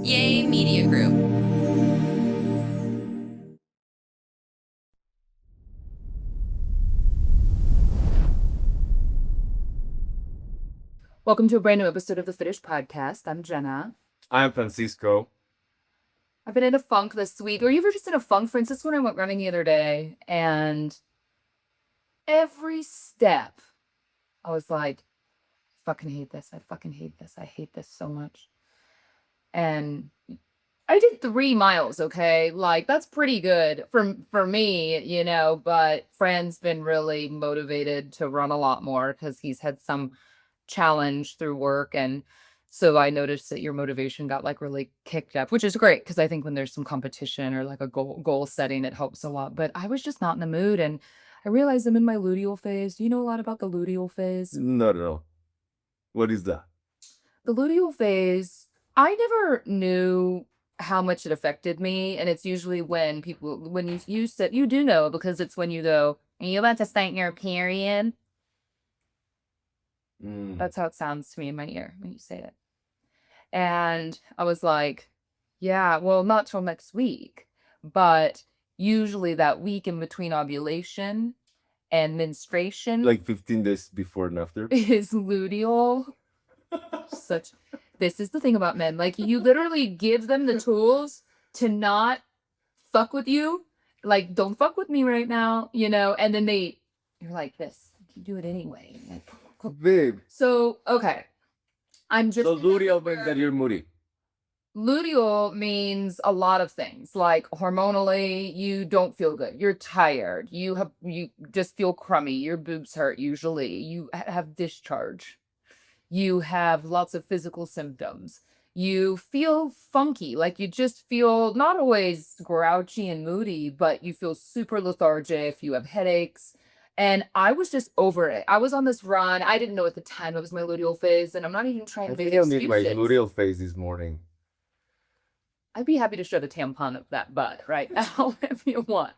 Yay Media Group. Welcome to a brand new episode of the Fitish podcast. I'm Jenna. I'm Francisco. I've been in a funk this week. Were you ever just in a funk? Francisco and I went running the other day, and every step, I was like, fucking hate this. I fucking hate this. I hate this so much. And I did 3 miles, okay? Like, that's pretty good for me, you know, but Fran's been really motivated to run a lot more because he's had some challenge through work. And so I noticed that your motivation got like really kicked up, which is great because I think when there's some competition or like a goal setting, it helps a lot. But I was just not in the mood, and I realized I'm in my luteal phase. Do you know a lot about the luteal phase? Not at all. What is that? The luteal phase, I never knew how much it affected me, and it's usually when you said you do know because it's when you go, "Are you about to start your period?" That's how it sounds to me in my ear when you say it. And I was like, yeah, well, not till next week, but usually that week in between ovulation and menstruation Like 15 days before and after? is luteal. This is the thing about men. Like, you literally give them the tools to not fuck with you. Like, don't fuck with me right now, you know? And then you're like this. You do it anyway. Babe. So, okay. I'm just. So luteal means that you're moody. Luteal means a lot of things. Like, hormonally, you don't feel good. You're tired. You just feel crummy. Your boobs hurt usually. You have discharge. You have lots of physical symptoms. You feel funky, like you just feel not always grouchy and moody, but you feel super lethargic. You have headaches. And I was just over it. I was on this run. I didn't know at the time it was my luteal phase, and I'm not even trying I to make think I'll need my excuses. luteal phase this morning. I'd be happy to show the tampon of that butt right now if you want.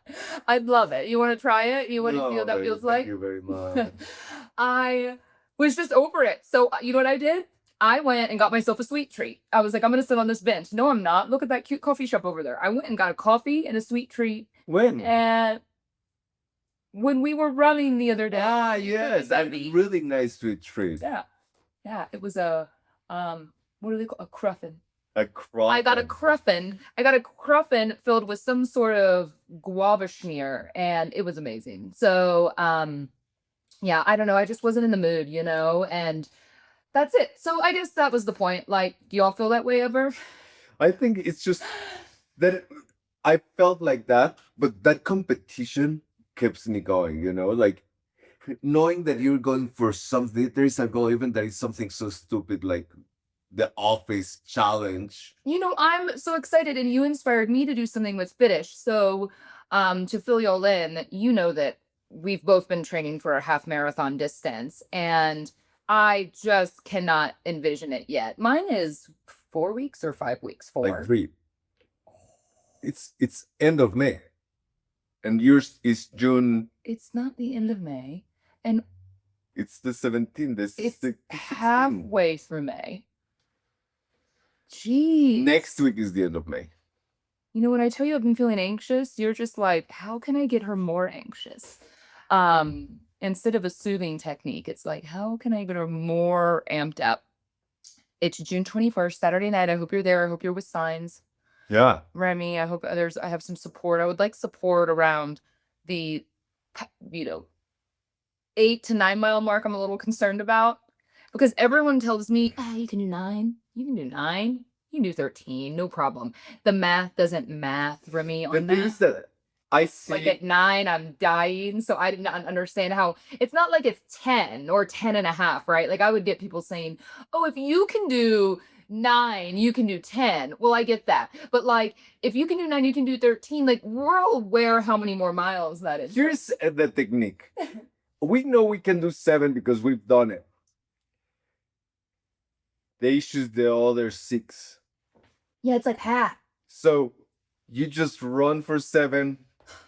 I'd love it. You want to try it? You want to feel what that feels like? Thank you very much. I was just over it. So you know what I did? I went and got myself a sweet treat. I was like, I'm going to sit on this bench. No, I'm not. Look at that cute coffee shop over there. I went and got a coffee and a sweet treat. When? And when we were running the other day. Ah, yes. A really nice sweet treat. Yeah. Yeah. It was a, what do they call a cruffin? A cruffin. I got a cruffin filled with some sort of guava schmear, and it was amazing. So, yeah, I don't know. I just wasn't in the mood, you know, and that's it. So I guess that was the point. Like, do y'all feel that way ever? I think it's just that I felt like that, but that competition keeps me going, you know, like knowing that you're going for something, there's a goal, even that is something so stupid like the office challenge. You know, I'm so excited, and you inspired me to do something with Fitish. So, to fill y'all in, you know that we've both been training for a half marathon distance, and I just cannot envision it yet. Mine is 4 weeks or 5 weeks? Like 3. It's end of May. And yours is June. It's not the end of May, and It's the 17th. it's halfway through May. Geez. Next week is the end of May. You know, when I tell you I've been feeling anxious, you're just like, how can I get her more anxious? Instead of a soothing technique, it's like, how can I get her more amped up? It's June 21st, Saturday night. I hope you're there. I hope you're with Signs. Yeah. Remy, I hope I have some support. I would like support around the, 8 to 9 mile mark. I'm a little concerned about because everyone tells me, you can do 9. You can do 9. You can do 13. No problem. The math doesn't math, Remy. The thing is that I see. Like at 9, I'm dying. So I did not understand how it's not like it's 10 or 10 and a half, right? Like I would get people saying, oh, if you can do 9, you can do 10. Well, I get that. But like, if you can do 9, you can do 13. Like, we're aware how many more miles that is. Here's the technique. We know we can do 7 because we've done it. They choose the other 6. Yeah, it's like half. So you just run for 7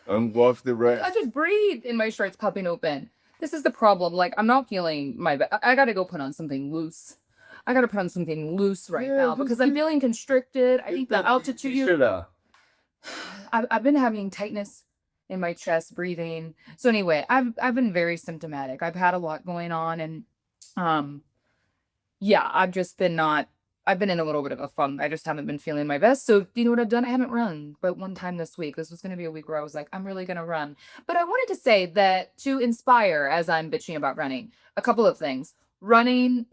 and walk the rest. I just breathe and my shirt's popping open. This is the problem. Like, I'm not feeling I gotta go put on something loose. I gotta put on something loose right Yeah, now because I'm feeling constricted. I think the altitude. I've been having tightness in my chest, breathing. So anyway, I've been very symptomatic. I've had a lot going on, and um, yeah, I've been in a little bit of a funk. I just haven't been feeling my best. So you know what I've done? I haven't run but one time this week. This was going to be a week where I was like, I'm really going to run. But I wanted to say that to inspire, as I'm bitching about running, a couple of things. Running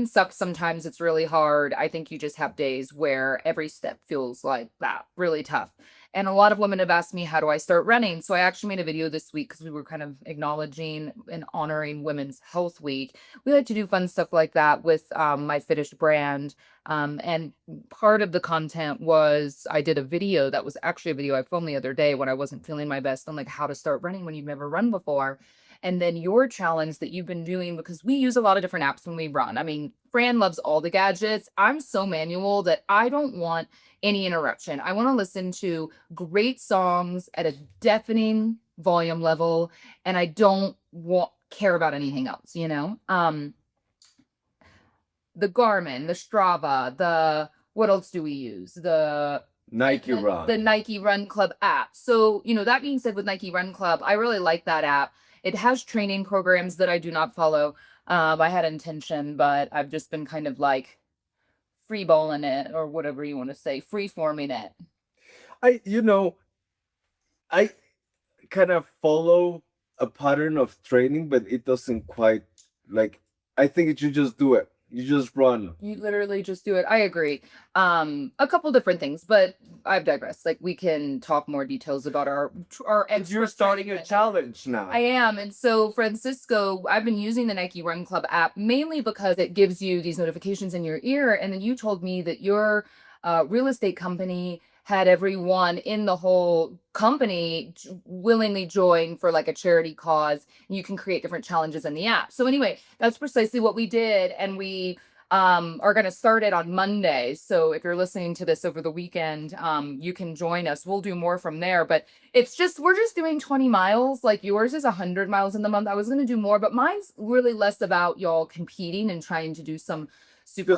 sucks sometimes. It's really hard. I think you just have days where every step feels like that, really tough. And a lot of women have asked me, how do I start running? So I actually made a video this week because we were kind of acknowledging and honoring Women's Health Week. We like to do fun stuff like that with my Fitish brand. And part of the content was I did a video that was actually a video I filmed the other day when I wasn't feeling my best on like how to start running when you've never run before. And then your challenge that you've been doing, because we use a lot of different apps when we run. I mean, Fran loves all the gadgets. I'm so manual that I don't want any interruption. I want to listen to great songs at a deafening volume level, and I don't care about anything else, you know? The Garmin, the Strava, the what else do we use? The Nike Run. The Nike Run Club app. So, you know, that being said, with Nike Run Club, I really like that app. It has training programs that I do not follow. I had intention, but I've just been kind of like free balling it, or whatever you want to say, free forming it. I kind of follow a pattern of training, but it doesn't quite like. I think it should just do it. You just run. You literally just do it. I agree. A couple different things, but I've digressed. Like, we can talk more details about our You're starting a challenge now. I am. And so, Francisco, I've been using the Nike Run Club app mainly because it gives you these notifications in your ear. And then you told me that your real estate company had everyone in the whole company willingly join for like a charity cause. And you can create different challenges in the app. So anyway, that's precisely what we did. And we are going to start it on Monday. So if you're listening to this over the weekend, you can join us. We'll do more from there, but we're just doing 20 miles. Like, yours is 100 miles in the month. I was going to do more, but mine's really less about y'all competing and trying to do some super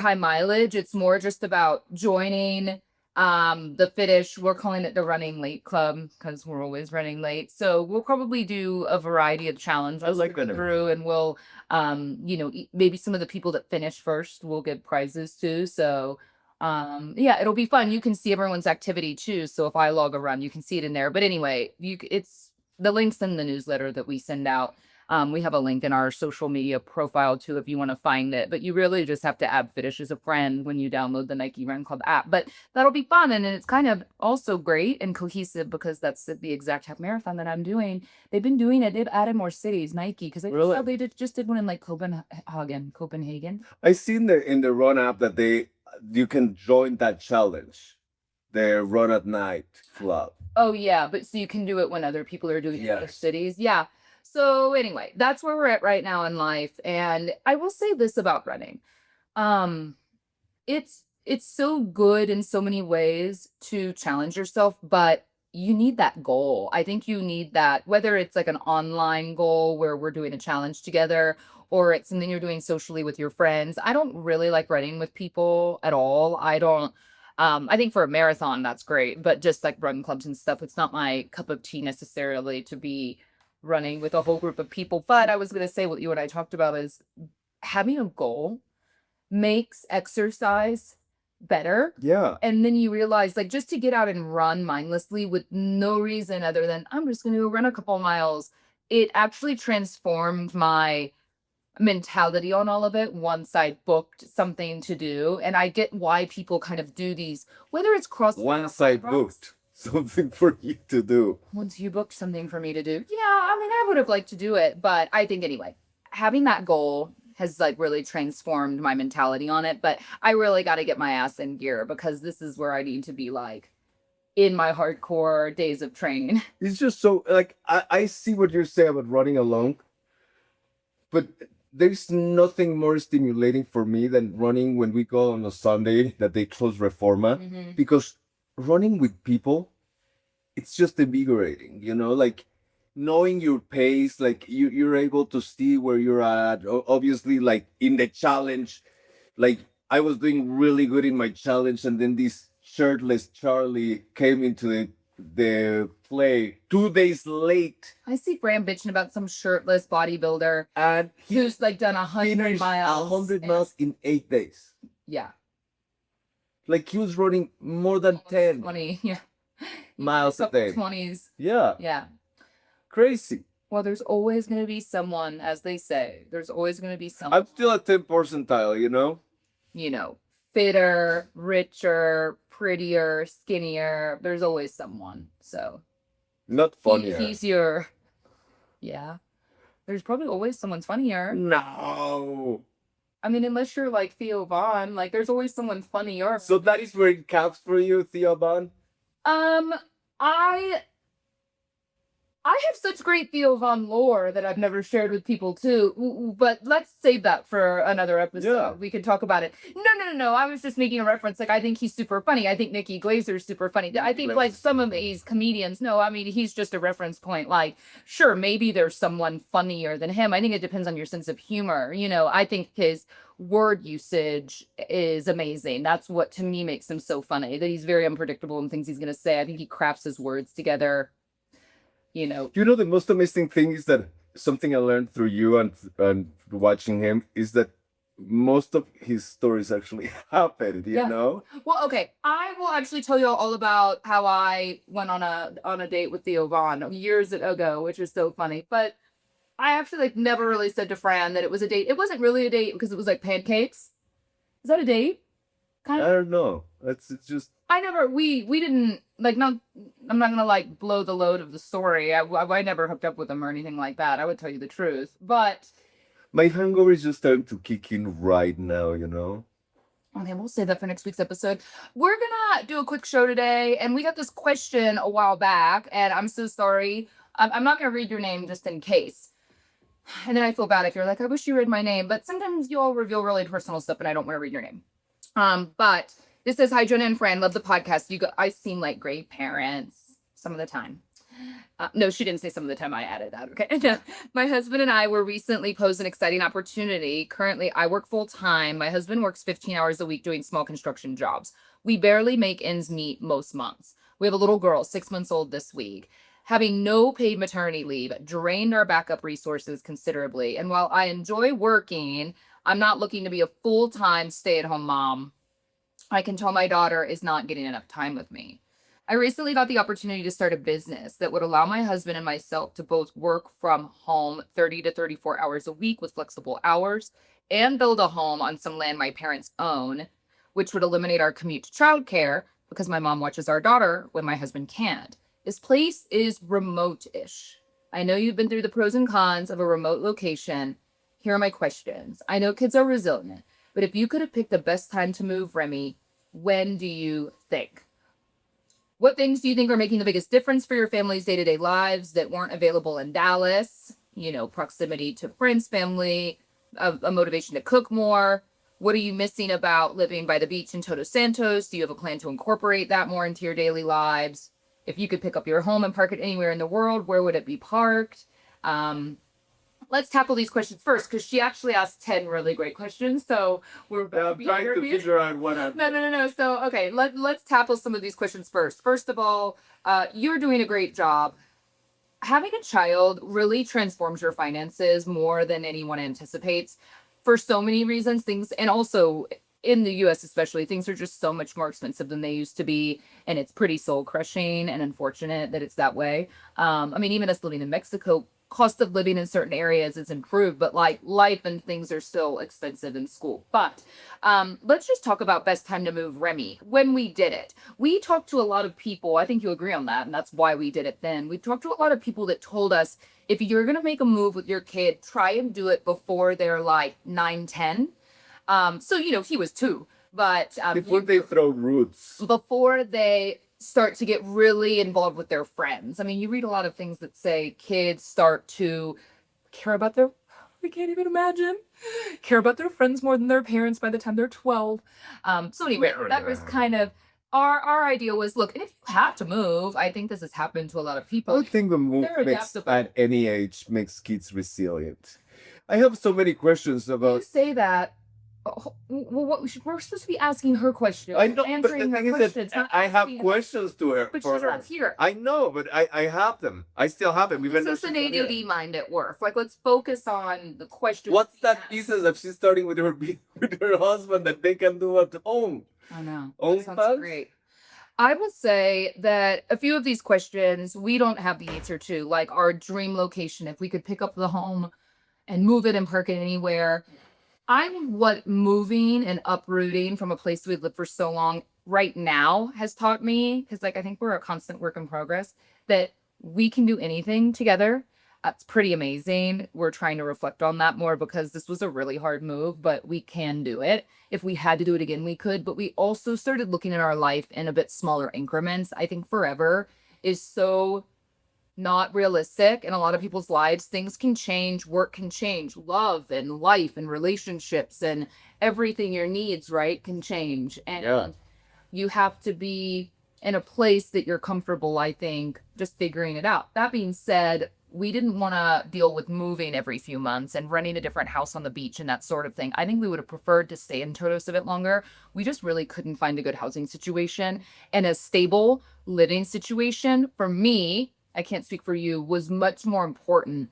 high mileage. It's more just about joining the Fitish. We're calling it the Running Late Club because we're always running late. So we'll probably do a variety of challenges. I like that. Through, and we'll maybe some of the people that finish first will get prizes too. So yeah, it'll be fun. You can see everyone's activity too. So if I log a run, you can see it in there. But anyway, it's the links in the newsletter that we send out. We have a link in our social media profile too, if you want to find it, but you really just have to add Fitish as a friend when you download the Nike Run Club app. But that'll be fun. And it's kind of also great and cohesive because that's the exact half marathon that I'm doing. They've been doing it. They've added more cities, Nike, because they just did one in like Copenhagen. I seen in the Run app that you can join that challenge, the Run at Night Club. Oh yeah, but so you can do it when other people are doing it in other cities. Yeah. So anyway, that's where we're at right now in life. And I will say this about running. It's so good in so many ways to challenge yourself, but you need that goal. I think you need that, whether it's like an online goal where we're doing a challenge together, or it's something you're doing socially with your friends. I don't really like running with people at all. I think for a marathon, that's great, but just like run clubs and stuff, it's not my cup of tea necessarily to be running with a whole group of people. But I was going to say, what you and I talked about is having a goal makes exercise better. Yeah. And then you realize, like, just to get out and run mindlessly with no reason other than I'm just going to run a couple miles, it actually transformed my mentality on all of it once I booked something to do. And I get why people kind of do these, whether it's once I booked something for you to do. Once you booked something for me to do. Yeah, I mean, I would have liked to do it, but I think anyway, having that goal has like really transformed my mentality on it. But I really got to get my ass in gear because this is where I need to be, like, in my hardcore days of training. It's just so, like, I see what you're saying about running alone, but there's nothing more stimulating for me than running when we go on a Sunday that they close Reforma, because running with people, it's just invigorating, like knowing your pace, like you're able to see where you're at. Obviously, like in the challenge, like I was doing really good in my challenge, and then this shirtless Charlie came into the play 2 days late, I see Bram bitching about some shirtless bodybuilder and who's like done 100 finished miles. 100 miles in 8 days. Yeah. Like he was running more than 10 20, yeah. miles a day. 20s. Yeah, Yeah. crazy. Well, there's always going to be someone, as they say, there's always going to be someone, I'm still at 10 percentile, you know? you know, fitter, richer, prettier, skinnier. There's always someone. So Not funnier. he's your, yeah. There's probably always someone's funnier. No. I mean, unless you're like Theo Vaughn, like there's always someone funnier. So that is where it counts for you, Theo Van? I have such great Theo Von lore that I've never shared with people too. But let's save that for another episode. Yeah. We can talk about it. No. I was just making a reference. Like, I think he's super funny. I think Nikki Glazer's super funny. I think like some of these comedians, no, I mean, he's just a reference point. Like, sure, maybe there's someone funnier than him. I think it depends on your sense of humor. You know, I think his word usage is amazing. That's what to me makes him so funny, that he's very unpredictable in things he's going to say. I think he crafts his words together. You know, the most amazing thing is that something I learned through you and watching him is that most of his stories actually happened, you know? Well, okay. I will actually tell you all about how I went on a date with Theo Vaughn years ago, which is so funny. But I actually like never really said to Fran that it was a date. It wasn't really a date because it was like pancakes. Is that a date? I don't know. It's just I never we didn't like not I'm not gonna like blow the load of the story. I never hooked up with him or anything like that. I would tell you the truth. But my hangover is just starting to kick in right now, you know? okay, we'll save that for next week's episode. We're gonna do a quick show today, and we got this question a while back, and I'm so sorry. I'm not gonna read your name just in case. And then I feel bad if you're like, I wish you read my name, but sometimes you all reveal really personal stuff, and I don't want to read your name. But this says, hi, Jenna and Fran, love the podcast. I seem like great parents some of the time. No, she didn't say some of the time. I added that. Okay. My husband and I were recently posed an exciting opportunity. Currently, I work full time. My husband works 15 hours a week doing small construction jobs. We barely make ends meet most months. We have a little girl, 6 months old this week. Having no paid maternity leave drained our backup resources considerably. And while I enjoy working, I'm not looking to be a full-time stay-at-home mom. I can tell my daughter is not getting enough time with me. I recently got the opportunity to start a business that would allow my husband and myself to both work from home 30 to 34 hours a week with flexible hours and build a home on some land my parents own, which would eliminate our commute to childcare because my mom watches our daughter when my husband can't. This place is remote-ish. I know you've been through the pros and cons of a remote location. Here are my questions. I know kids are resilient, but if you could have picked the best time to move, Remy, when do you think? What things do you think are making the biggest difference for your family's day-to-day lives that weren't available in Dallas? You know, proximity to friends, family, a motivation to cook more. What are you missing about living by the beach in Todos Santos? Do you have a plan to incorporate that more into your daily lives? If you could pick up your home and park it anywhere in the world, where would it be parked? Let's tackle these questions first, because she actually asked 10 really great questions. So we're I'm trying to figure out what I'm... No. So, okay, let's tackle some of these questions first. First of all, you're doing a great job. Having a child really transforms your finances more than anyone anticipates for so many reasons. Things, and also in the US especially, things are just so much more expensive than they used to be. And it's pretty soul crushing and unfortunate that it's that way. I mean, even us living in Mexico, cost of living in certain areas is improved, but like life and things are still expensive in school. But let's just talk about best time to move, Remy. When we did it, we talked to a lot of people. I think you agree on that, and that's why we did it then. We talked to a lot of people that told us, if you're going to make a move with your kid, try and do it before they're like 9, 10. So, you know, he was 2, but before they throw roots. Before they start to get really involved with their friends. I mean, you read a lot of things that say kids start to care about their, we can't even imagine, care about their friends more than their parents by the time they're 12. So anyway, that was kind of our idea was, look, and if you have to move, I think this has happened to a lot of I people. don't think the move They're makes adaptable. at any age makes kids resilient. I have so many questions You about. say that. What we're supposed to be asking her questions, I know, but the answering her thing is questions. that not I have asking- questions to her But for she's her. not here. I know, but I have them. I still have them, even It's though just she's an not here. ADD mind at work. Like, let's focus on the question. What's that business that she's starting with her with her husband that they can do at home? I know. Only That sounds fans? great. I will say that a few of these questions we don't have the answer to, like our dream location, if we could pick up the home and move it and park it anywhere. I'm what moving and uprooting from a place we've lived for so long right now has taught me, because like I think we're a constant work in progress, that we can do anything together. That's pretty amazing. We're trying to reflect on that more because this was a really hard move, but we can do it. If we had to do it again, we could. But we also started looking at our life in a bit smaller increments. I think forever is so not realistic in a lot of people's lives. Things can change, work can change, love and life and relationships and everything your needs, right, can change. And Yeah. you have to be in a place that you're comfortable, I think, just figuring it out. That being said, we didn't want to deal with moving every few months and renting a different house on the beach and that sort of thing. I think we would have preferred to stay in Todos a bit longer. We just really couldn't find a good housing situation, and a stable living situation for me, I can't speak for you, was much more important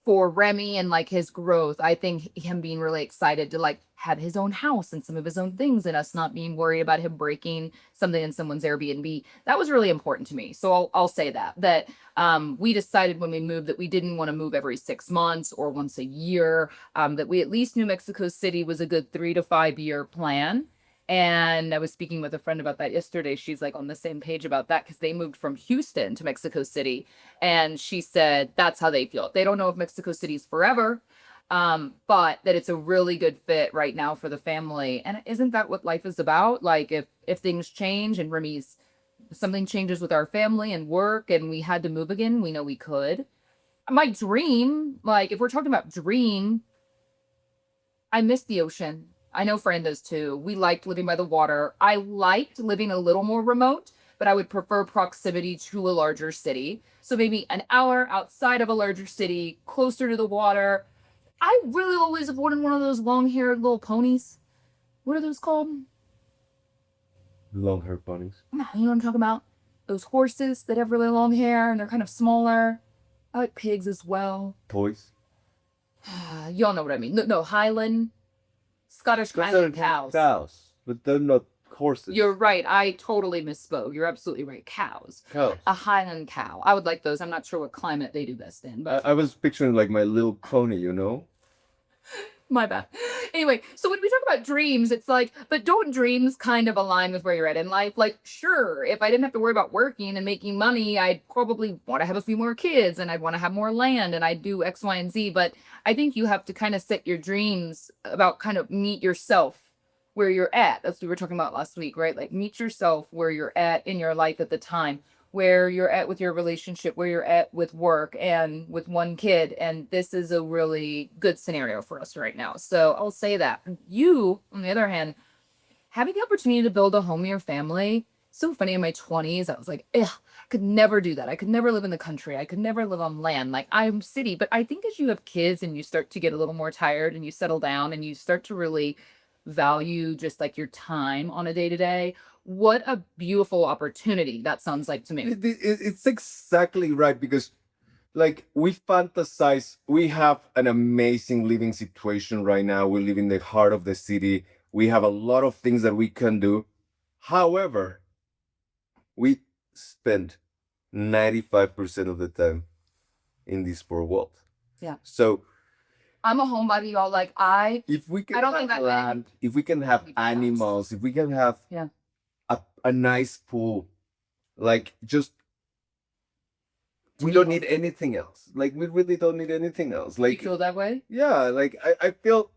for Remy and like his growth. I think him being really excited to like have his own house and some of his own things, and us not being worried about him breaking something in someone's Airbnb. That was really important to me. So I'll say that we decided when we moved that we didn't want to move every 6 months or once a year. That we at least knew Mexico City was a good 3 to 5 year plan. And I was speaking with a friend about that yesterday. She's like on the same page about that because they moved from Houston to Mexico City, and she said that's how they feel. They don't know if Mexico City's forever, but that it's a really good fit right now for the family. And isn't that what life is about? Like if things change and Remy's something changes with our family and work and we had to move again, we know we could. My dream, like if we're talking about dream, I miss the ocean. I know Fran does too. We liked living by the water. I liked living a little more remote, but I would prefer proximity to a larger city. So maybe an hour outside of a larger city, closer to the water. I really always have wanted one of those long-haired little ponies. What are those called? Long hair bunnies. You know what I'm talking about? Those horses that have really long hair and they're kind of smaller. I like pigs as well. Toys. Y'all know what I mean. No, Highland, Scottish Those Highland are cows. cows, but they're not horses. You're right. I totally misspoke. You're absolutely right. Cows. cows. A Highland cow. I would like those. I'm not sure what climate they do best in, but I was picturing like my little pony, you know? my bad. Anyway, so when we talk about dreams, it's like, but don't dreams kind of align with where you're at in life? Like, sure, if I didn't have to worry about working and making money, I'd probably want to have a few more kids and I'd want to have more land and I'd do X, Y, and Z. But I think you have to kind of set your dreams about kind of meet yourself where you're at. That's what we were talking about last week, right? Like, meet yourself where you're at in your life at the time, where you're at with your relationship, where you're at with work and with one kid. And this is a really good scenario for us right now. So I'll say that. You, on the other hand, having the opportunity to build a home in your family, so funny in my 20s, I was like, ugh, I could never do that. I could never live in the country. I could never live on land. Like I'm city. But I think as you have kids and you start to get a little more tired and you settle down and you start to really value just like your time on a day to day, what a beautiful opportunity that sounds like to me. It's exactly right because, like, we fantasize. We have an amazing living situation right now. We live in the heart of the city. We have a lot of things that we can do. However, we spend 95% of the time in this poor world. Yeah. So I'm a homebody, y'all. Like if we can I don't have think that land, if we can have Maybe not. animals, if we can have Yeah. a nice pool, like just we me, don't need anything else. Like we really don't need anything else. you Like feel that way? yeah, like I feel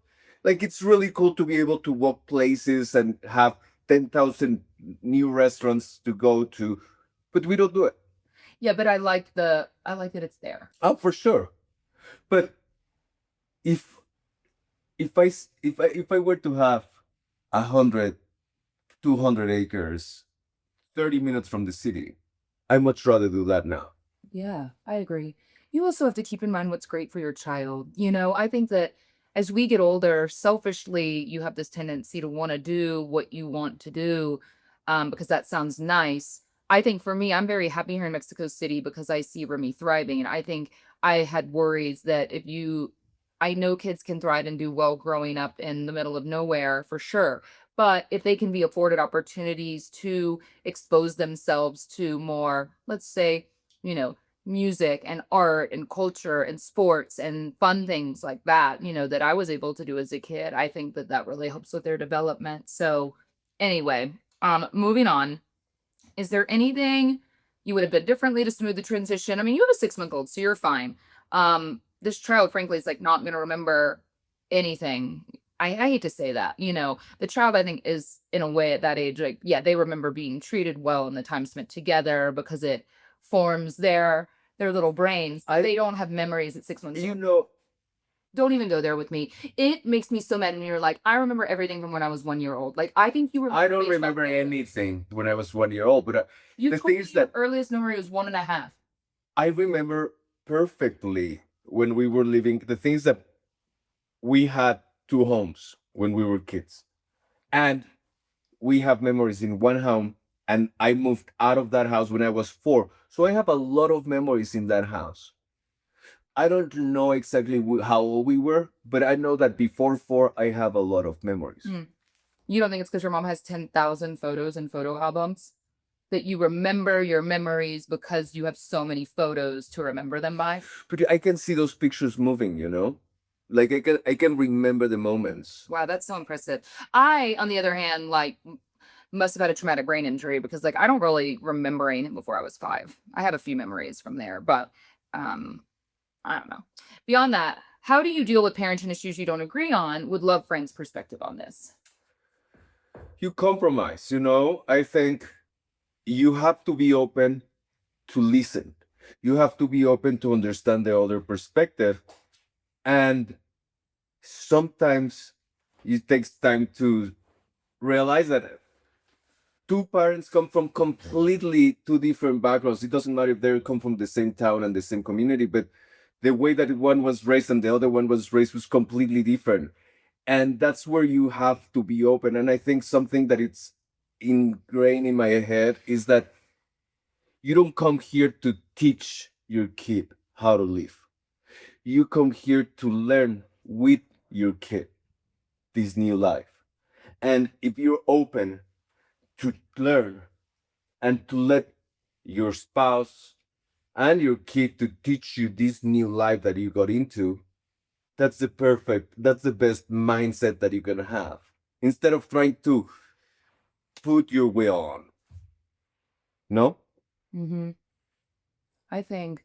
like it's really cool to be able to walk places and have 10,000 new restaurants to go to, but we don't do it. Yeah, but I like that it's there. Oh, for sure. But if if I were to have 100 200 acres, 30 minutes from the city. I much rather do that now. Yeah, I agree. You also have to keep in mind what's great for your child. You know, I think that as we get older, selfishly, you have this tendency to want to do what you want to do because that sounds nice. I think for me, I'm very happy here in Mexico City because I see Remy thriving. And I think I had worries that I know kids can thrive and do well growing up in the middle of nowhere for sure. But if they can be afforded opportunities to expose themselves to more, let's say, you know, music and art and culture and sports and fun things like that, that I was able to do as a kid. I think that that really helps with their development. So, anyway, moving on. Is there anything you would have done differently to smooth the transition? I mean, you have a 6-month-old, so you're fine. This child, frankly, is like not going to remember anything. I hate to say that, the child, I think, is in a way at that age, like, yeah, they remember being treated well and the time spent together because it forms their little brains. They don't have memories at 6 months. You know, Don't even go there with me. It makes me so mad when you're like, I remember everything from when I was 1 year old. Like, I think you I don't way stuff remember like this. anything when I was 1 year old, but You the told thing me is your that earliest memory was 1.5. I remember perfectly when we were living, the things that we had 2 homes when we were kids. And we have memories in one home, and I moved out of that house when I was 4. So I have a lot of memories in that house. I don't know exactly how old we were, but I know that before 4, I have a lot of memories. You don't think it's because your mom has 10,000 photos and photo albums that you remember your memories because you have so many photos to remember them by? But I can see those pictures moving, you know? Like I can remember the moments. Wow, that's so impressive. I, on the other hand, like must have had a traumatic brain injury because like I don't really remember anything before I was 5. I have a few memories from there, but um I don't know. Beyond that, how do you deal with parenting issues you don't agree on? Would love friends' perspective on this. You compromise, you know? I think you have to be open to listen. You have to be open to understand the other perspective. And sometimes it takes time to realize that two parents come from completely two different backgrounds. It doesn't matter if they come from the same town and the same community, but the way that one was raised and the other one was raised was completely different. And that's where you have to be open. And I think something that it's ingrained in my head is that you don't come here to teach your kid how to live. You come here to learn with your kid this new life. And if you're open to learn and to let your spouse and your kid to teach you this new life that you got into, that's the best mindset that you're gonna have. Instead of trying to put your will on. No? Mm-hmm. I think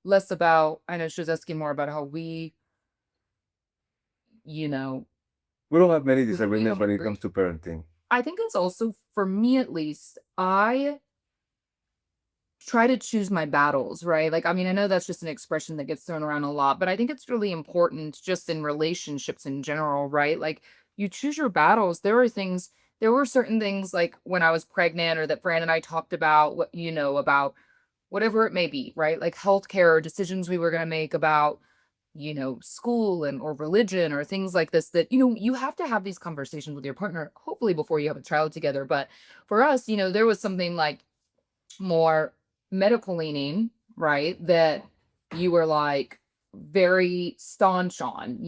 less about, I know she was asking more about how you know, We don't have many we disagreements don't when it agree. comes to parenting. I think it's also, for me at least, I try to choose my battles, right? Like, I mean, I know that's just an expression that gets thrown around a lot, but I think it's really important just in relationships in general, right? Like, you choose your battles. There were certain things like when I was pregnant or that Fran and I talked about, about whatever it may be, right? Like healthcare or decisions we were going to make about, school and or religion or things like this that, you have to have these conversations with your partner, hopefully before you have a child together. But for us, there was something like more medical leaning, right? That you were like very staunch on,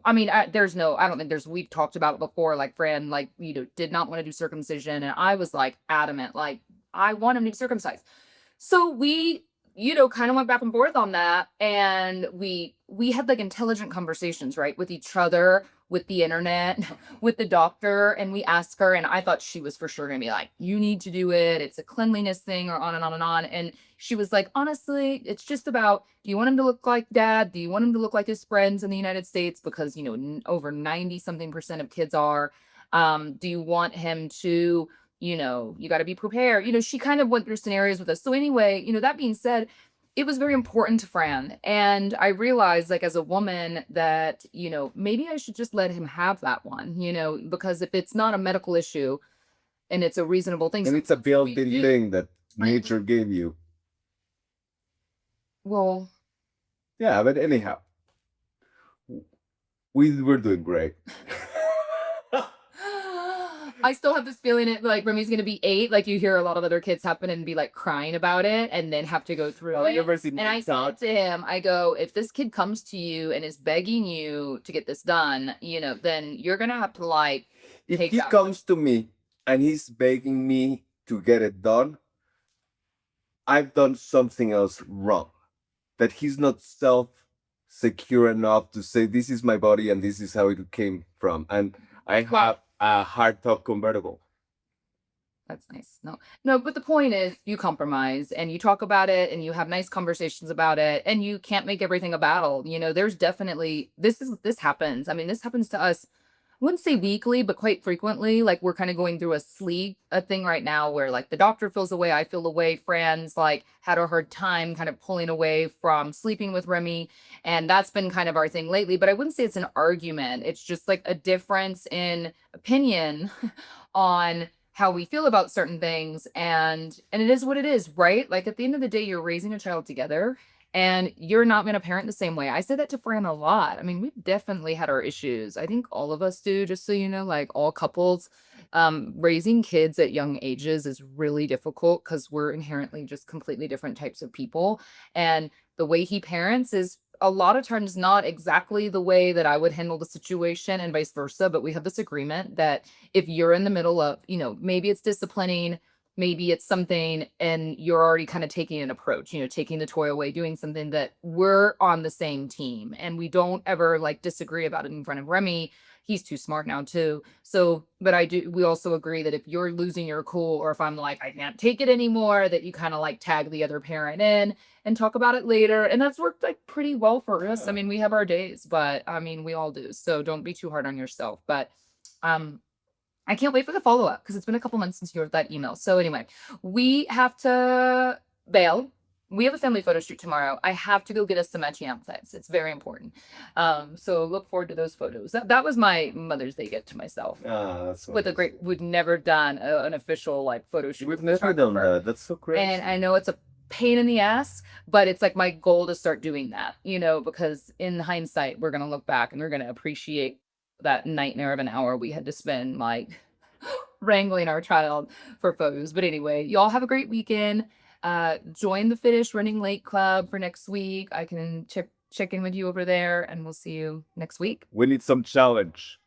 I mean, I don't think we've talked about it before. Like, Fran, like, did not want to do circumcision. And I was like adamant, like, I want him to be circumcised. So we, kind of went back and forth on that. And we had like intelligent conversations, right? With each other, with the internet, with the doctor. And we asked her, and I thought she was for sure gonna be like, you need to do it. It's a cleanliness thing, or on and on and on. And she was like, honestly, it's just about, do you want him to look like dad? Do you want him to look like his friends in the United States? Because, over 90 something percent of kids are. Do you want him to, you got to be prepared. She kind of went through scenarios with us. So anyway, that being said, it was very important to Fran. And I realized, like, as a woman, that, maybe I should just let him have that one, because if it's not a medical issue and it's a reasonable thing. And it's a sometimes we built-in do- thing that Right. nature gave you. Well, Yeah, but anyhow, we were doing great. I still have this feeling it like Remy's gonna be 8. Like you hear a lot of other kids happen and be like crying about it and then have to go through Oh, it. you ever seen And I said to him, I go, if this kid comes to you and is begging you to get this done, then you're gonna have to like If take he that. comes to me and he's begging me to get it done, I've done something else wrong. That he's not self-secure enough to say, this is my body and this is how it came from. And I have a hardtop convertible. That's nice. No, but the point is you compromise and you talk about it and you have nice conversations about it and you can't make everything a battle. There's definitely this happens. I mean, this happens to us. I wouldn't say weekly, but quite frequently. Like we're kind of going through a thing right now where like the doctor feels away, I feel away. Fran's like had a hard time kind of pulling away from sleeping with Remy. And that's been kind of our thing lately. But I wouldn't say it's an argument. It's just like a difference in opinion on how we feel about certain things. And it is what it is, right? Like at the end of the day, you're raising a child together and you're not going to parent the same way. I say that to Fran a lot. I mean, we've definitely had our issues. I think all of us do, just so you know, like all couples. Raising kids at young ages is really difficult because we're inherently just completely different types of people. And the way he parents is a lot of times not exactly the way that I would handle the situation and vice versa. But we have this agreement that if you're in the middle of, maybe it's disciplining, maybe it's something and you're already kind of taking an approach, taking the toy away, doing something that we're on the same team and we don't ever like disagree about it in front of Remy. He's too smart now too. So, but we also agree that if you're losing your cool or if I'm like, I can't take it anymore, that you kind of like tag the other parent in and talk about it later. And that's worked like pretty well for us. I mean, we have our days, but I mean, we all do. So don't be too hard on yourself. But, I can't wait for the follow-up because it's been a couple months since you wrote that email. So anyway, we have to bail. We have a family photo shoot tomorrow. I have to go get us some matching outfits. It's very important. So look forward to those photos. That was my Mother's Day gift to myself. That's With a great, we'd never done an official like photo shoot. We've never done that. That's so crazy. And I know it's a pain in the ass, but it's like my goal to start doing that, because in hindsight, we're going to look back and we're going to appreciate that nightmare of an hour we had to spend like wrangling our child for photos. But anyway, y'all have a great weekend. Join the Fitish Running Late Club for next week. I can check in with you over there and we'll see you next week. We need some challenge.